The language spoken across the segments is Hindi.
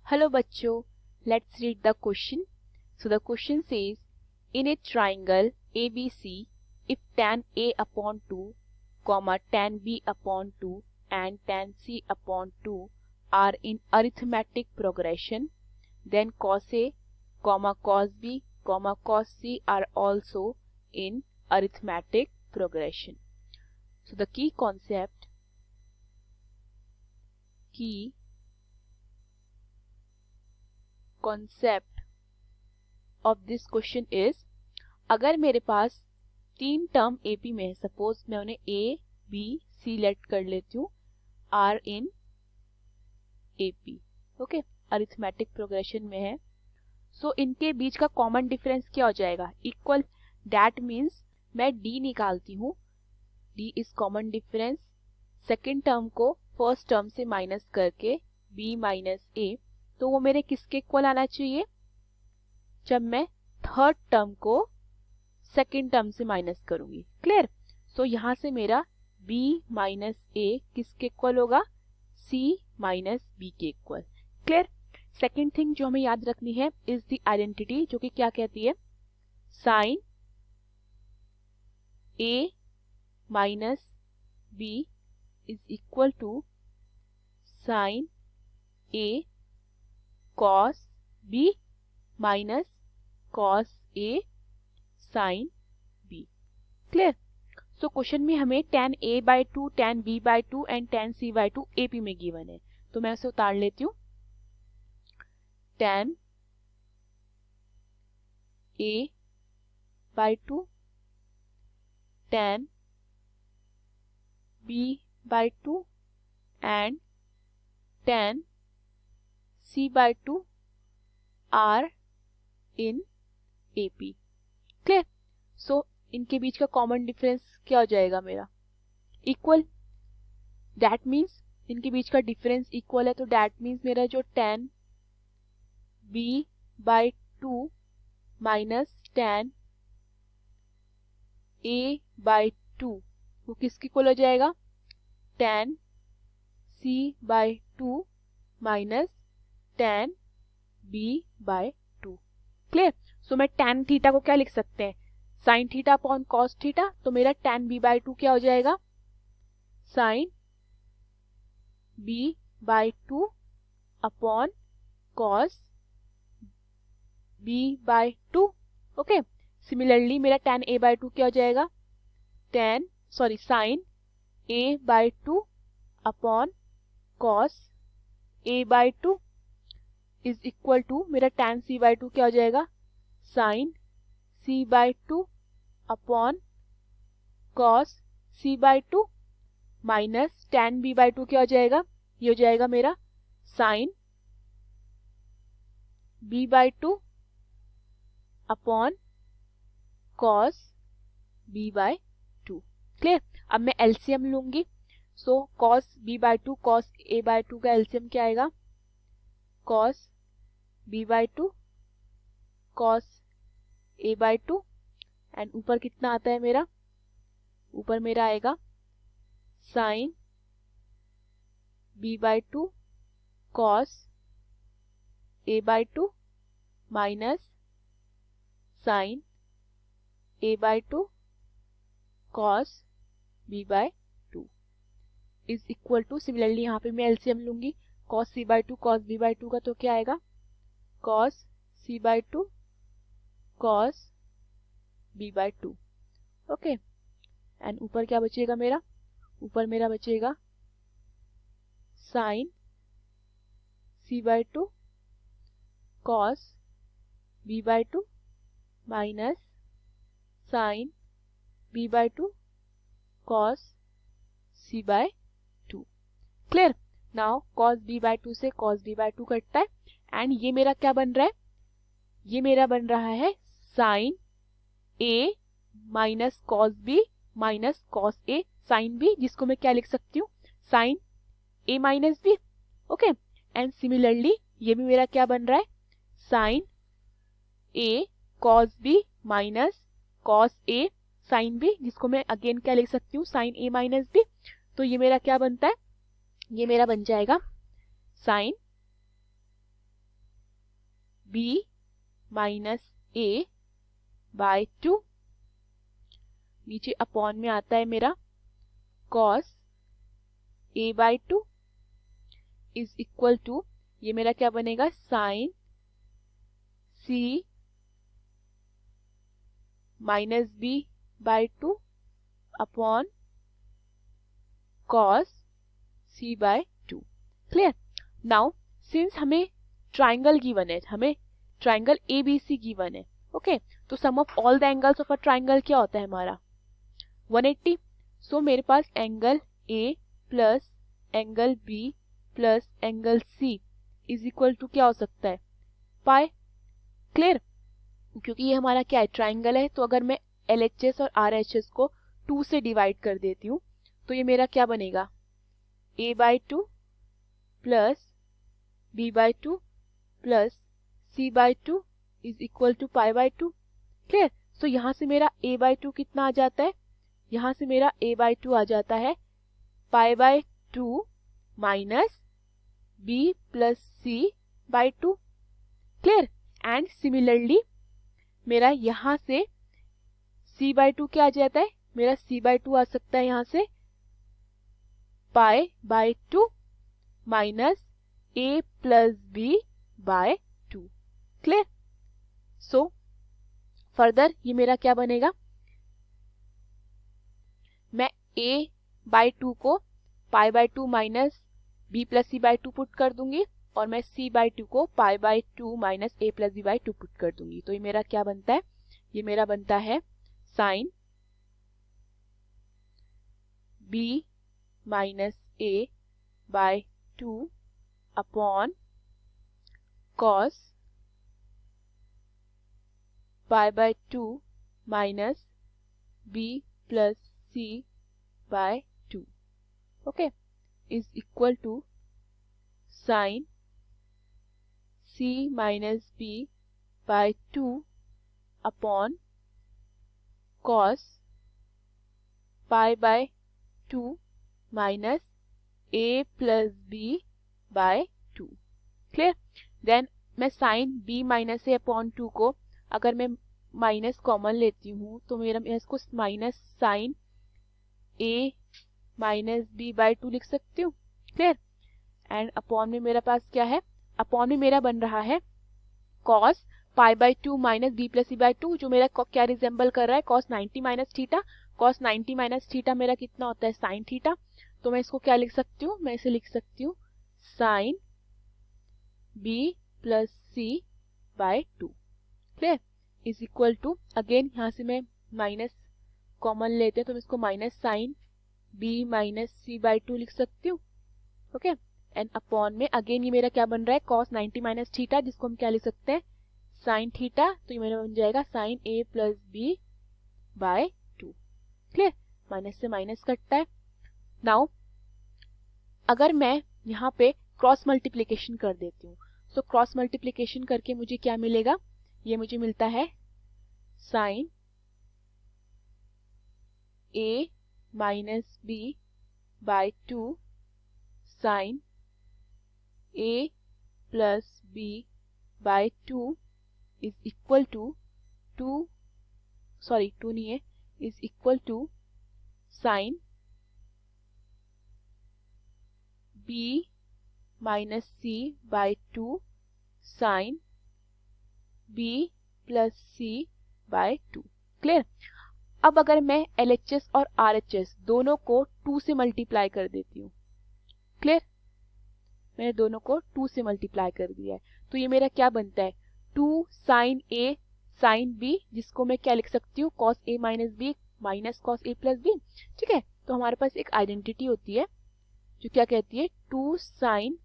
Hello bachcho, let's read the question. So the question says, in a triangle ABC, if tan A upon 2, tan B upon 2 and tan C upon 2 are in arithmetic progression, then cos A, cos B, cos C are also in arithmetic progression. So the key concept of this question is, अगर मेरे पास तीन टर्म AP में है, सपोज मैं उन्हें A, B, C लेट कर लेती हूँ, are in AP, okay, arithmetic progression में है. सो इनके बीच का कॉमन डिफरेंस क्या हो जाएगा? इक्वल. दैट मीन्स मैं D निकालती हूँ, D is common difference. Second term को फर्स्ट टर्म से माइनस करके B माइनस A, तो वो मेरे किसके इक्वल आना चाहिए? जब मैं थर्ड टर्म को सेकेंड टर्म से माइनस करूंगी. क्लियर? सो यहां से मेरा B माइनस A किसके इक्वल होगा? C माइनस B के इक्वल. क्लियर? सेकेंड थिंग जो हमें याद रखनी है इज द आइडेंटिटी, जो कि क्या कहती है? Sine A minus B is equal to sine A cos B माइनस cos A sin B. Clear? So question में हमें tan A by 2, tan B by 2 and tan C by 2 AP में गिवन है, तो मैं उसे उतार लेती हूँ. tan A by 2, tan B by 2 and tan C by 2 are in AP. Clear? So इनके बीच का कॉमन डिफरेंस क्या हो जाएगा मेरा? इक्वल. दैट मीन्स इनके बीच का डिफरेंस इक्वल है, तो दैट मीन्स मेरा जो tan B by 2 minus tan A by 2 वो किसके इक्वल हो जाएगा? tan C by 2 minus tan B by 2. Clear? So मैं tan थीटा को क्या लिख सकते हैं? Sine theta upon cos theta. तो मेरा tan B बाय 2 क्या हो जाएगा? Sine B by 2 upon cos B by 2. Okay. Similarly मेरा tan A बाय 2 क्या हो जाएगा? Sine A by 2 upon cos A by 2 is equal to मेरा tan C बाय 2 क्या हो जाएगा? Sine C by 2 upon cos C by 2 minus tan B by 2 क्या हो जाएगा? ये हो जाएगा मेरा sine B by 2 upon cos B by 2. Clear? अब मैं एलसीएम लूंगी. So cos B by 2 cos A by 2 का एलसीएम क्या आएगा? Cos B by 2 cos A by 2 and ऊपर कितना आता है मेरा? ऊपर मेरा आएगा sine B by 2 cos A by 2 minus sine A by 2 cos B by 2 is equal to, similarly यहाँ पे मैं एलसीएम लूंगी. Cos C by 2 cos B by 2 का तो क्या आएगा? Cos C by 2 cos B by 2. Okay. And ऊपर क्या बचेगा मेरा? ऊपर मेरा बचेगा sine C by 2 cos B by 2 minus sine B by 2 cos C by 2. Clear? Now cos B by 2 से कॉस B बाय 2 कटता है एंड ये मेरा क्या बन रहा है? ये मेरा बन रहा है sine A minus cos B minus cos A sine B, जिसको मैं क्या लिख सकती हूँ? Sine A minus B. Okay. And similarly ये भी मेरा क्या बन रहा है? Sine A cos B minus cos A sine B, जिसको मैं अगेन क्या लिख सकती हूँ? Sine A minus B. तो ये मेरा क्या बनता है? ये मेरा बन जाएगा sine B minus A by 2, नीचे अपॉन में आता है मेरा cos A by 2 is equal to, ये मेरा क्या बनेगा, sine C minus B by 2 upon cos C by 2। Clear. Now since हमें ट्राइंगल गिवन है, हमें ट्राइंगल एबीसी गिवन है, ओके, तो sum of all the angles of a triangle क्या होता है हमारा, 180। सो मेरे पास angle A plus angle b plus angle c is equal to क्या हो सकता है, पाई। क्लियर। क्योंकि ये हमारा क्या है, ट्राइंगल है, तो अगर मैं LHS और RHS को 2 से डिवाइड कर देती हूँ तो ये मेरा क्या बनेगा, a by 2 plus b by 2 plus c by 2 is equal to pi by 2। Clear. So यहाँ से मेरा a बाय 2 कितना आ जाता है, यहाँ से मेरा a बाय 2 आ जाता है pi by 2 minus b plus c by 2। Clear. And similarly मेरा यहाँ से c बाय 2 क्या आ जाता है, मेरा c बाय 2 आ सकता है यहाँ से pi by 2 minus a plus b by 2। Clear. So further ये मेरा क्या बनेगा, मैं a बाय 2 को pi by 2 minus b plus c by 2 put कर दूंगी और मैं c बाय 2 को pi by 2 minus a plus b by 2 put कर दूंगी। तो ये मेरा क्या बनता है, ये मेरा बनता है sine b minus a by 2 upon cos pi by 2 minus b plus c by 2, okay, is equal to sine c minus b by 2 upon cos pi by 2 minus a plus b by 2। Clear. Then मैं sine b minus a upon 2 को अगर मैं माइनस कॉमन लेती हूँ तो मैं इसको minus sine a minus b by 2 लिख सकती हूँ। क्लियर। एंड अपॉन में मेरे पास क्या है, अपॉन में मेरा बन रहा है cos pi by 2 minus b plus c by 2, जो मेरा क्या रिजेंबल कर रहा है, cos 90 minus theta. Cos 90 minus theta मेरा कितना होता है, साइन थीटा। तो मैं इसको क्या लिख सकती हूँ, मैं इसे लिख सकती हूँ sine b plus c by 2। Clear. Is equal to, again यहाँ से मैं माइनस कॉमन लेते हैं तो मैं इसको minus sine b minus c by 2 लिख सकती हूँ, ओके। एंड अपॉन में अगेन ये मेरा क्या बन रहा है, कॉस 90 माइनस थीटा, जिसको हम क्या लिख सकते हैं, साइन थीटा। तो ये मेरा बन जाएगा sine a plus b by 2। Clear. Minus से माइनस कटता है। नाउ अगर मैं यहाँ पे क्रॉस मल्टीप्लिकेशन कर देती हूँ, सो क्रॉस मल्टीप्लिकेशन करके मुझे क्या मिलेगा, ये मुझे मिलता है sine a minus b by 2 sine a plus b by 2 is equal to 2 नहीं है, is equal to sine b minus c by 2 sine b plus c by 2। Clear. अब अगर मैं LHS और RHS दोनों को 2 से मल्टीप्लाई कर देती हूँ, क्लियर, मैंने दोनों को 2 से मल्टीप्लाई कर दिया है, तो ये मेरा क्या बनता है, 2 साइन a साइन b, जिसको मैं क्या लिख सकती हूँ, cos a minus b minus cos a plus b। ठीक है। तो हमारे पास एक आइडेंटिटी होती है जो क्या कहती है, 2 साइन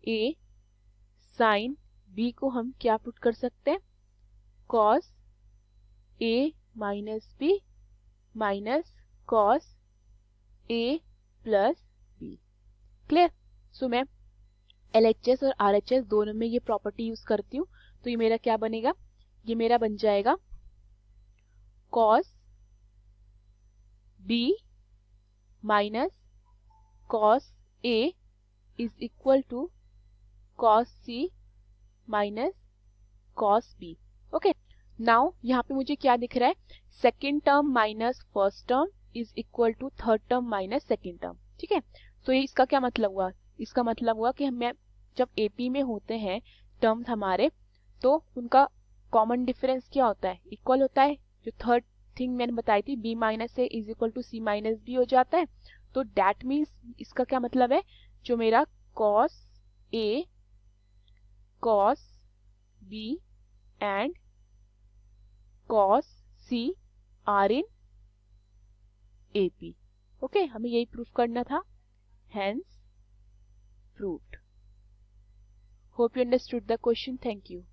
a साइन b को हम क्या पुट कर सकते हैं, cos a minus b minus cos a plus b। Clear. So मैं LHS और RHS दोनों में ये प्रॉपर्टी यूज करती हूँ, तो ये मेरा क्या बनेगा, ये मेरा बन जाएगा cos b minus cos a is equal to cos c minus cos b. Okay, now यहाँ पे मुझे क्या दिख रहा है, second term minus first term is equal to third term minus second term. ठीक है, तो ये इसका क्या मतलब हुआ, इसका मतलब हुआ कि हमें जब एपी में होते हैं टर्म्स हमारे, तो उनका कॉमन डिफरेंस क्या होता है, इक्वल होता है। जो थर्ड थिंग मैंने बताई थी, b minus a is equal to c minus b हो जाता है। तो दैट मीन्स इसका क्या मतलब है, जो मेरा cos a, cos b and cos c are in AP. Okay, हमें यही प्रूफ करना था, hence proved. Hope you understood the question. Thank you.